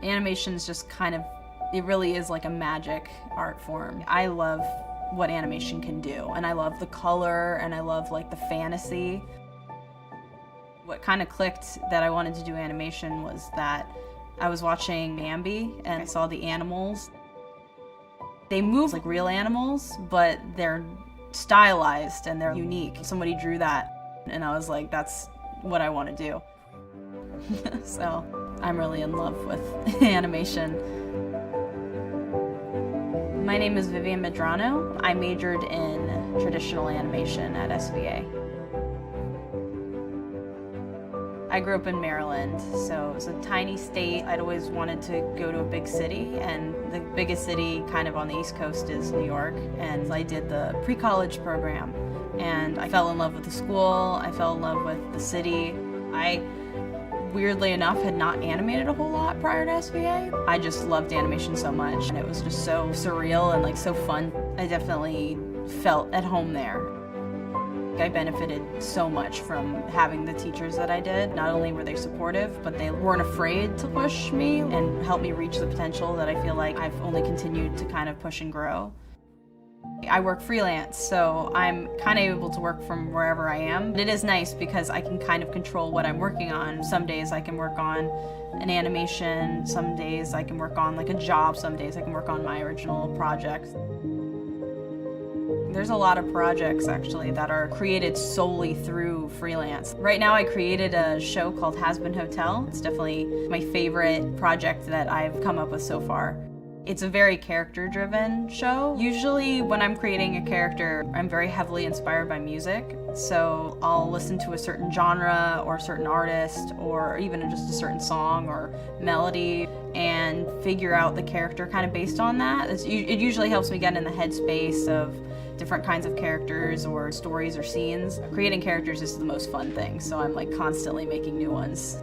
Animation's just kind of, it really is like a magic art form. I love what animation can do, and I love the color, and I love like the fantasy. What kind of clicked that I wanted to do animation was that I was watching Bambi and I saw the animals. They move like real animals, but they're stylized and they're unique. Somebody drew that, and I was like, that's what I want to do. So I'm really in love with animation. My name is Viviene Medrano. I majored in traditional animation at SVA. I grew up in Maryland, so it was a tiny state. I'd always wanted to go to a big city, and the biggest city kind of on the East Coast is New York. And I did the pre-college program, and I fell in love with the school. I fell in love with the city. I, weirdly enough, had not animated a whole lot prior to SVA. I just loved animation so much, and it was just so surreal and like so fun. I definitely felt at home there. I benefited so much from having the teachers that I did. Not only were they supportive, but they weren't afraid to push me and help me reach the potential that I feel like I've only continued to kind of push and grow. I work freelance, so I'm kind of able to work from wherever I am. It is nice because I can kind of control what I'm working on. Some days I can work on an animation, some days I can work on like a job, some days I can work on my original project. There's a lot of projects actually that are created solely through freelance. Right now I created a show called Has Been Hotel. It's definitely my favorite project that I've come up with so far. It's a very character-driven show. Usually when I'm creating a character, I'm very heavily inspired by music. So I'll listen to a certain genre or a certain artist or even just a certain song or melody and figure out the character kind of based on that. It usually helps me get in the headspace of different kinds of characters or stories or scenes. Creating characters is the most fun thing, so I'm like constantly making new ones.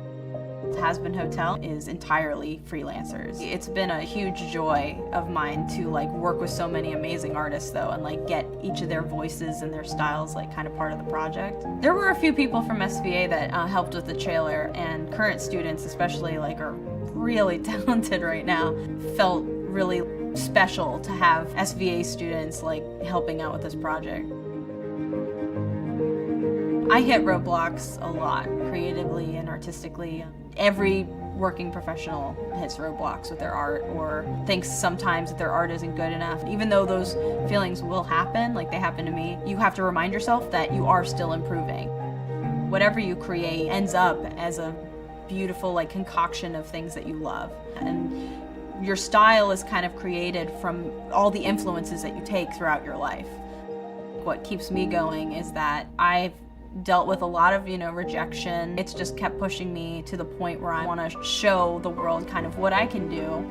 Has Been Hotel is entirely freelancers. It's been a huge joy of mine to like work with so many amazing artists though, and like get each of their voices and their styles like kind of part of the project. There were a few people from SVA that helped with the trailer, and current students especially like are really talented right now. Felt really special to have SVA students like helping out with this project. I hit roadblocks a lot, creatively and artistically. Every working professional hits roadblocks with their art or thinks sometimes that their art isn't good enough. Even though those feelings will happen, like they happen to me, you have to remind yourself that you are still improving. Whatever you create ends up as a beautiful like concoction of things that you love. And your style is kind of created from all the influences that you take throughout your life. What keeps me going is that I've dealt with a lot of, rejection. It's just kept pushing me to the point where I want to show the world kind of what I can do.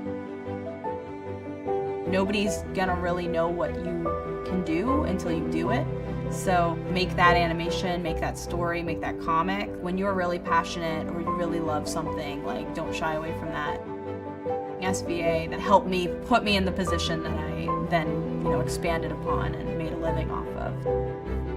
Nobody's gonna really know what you can do until you do it. So make that animation, make that story, make that comic. When you're really passionate or you really love something, like don't shy away from that. SVA that helped me put me in the position that I then, expanded upon and made a living off of.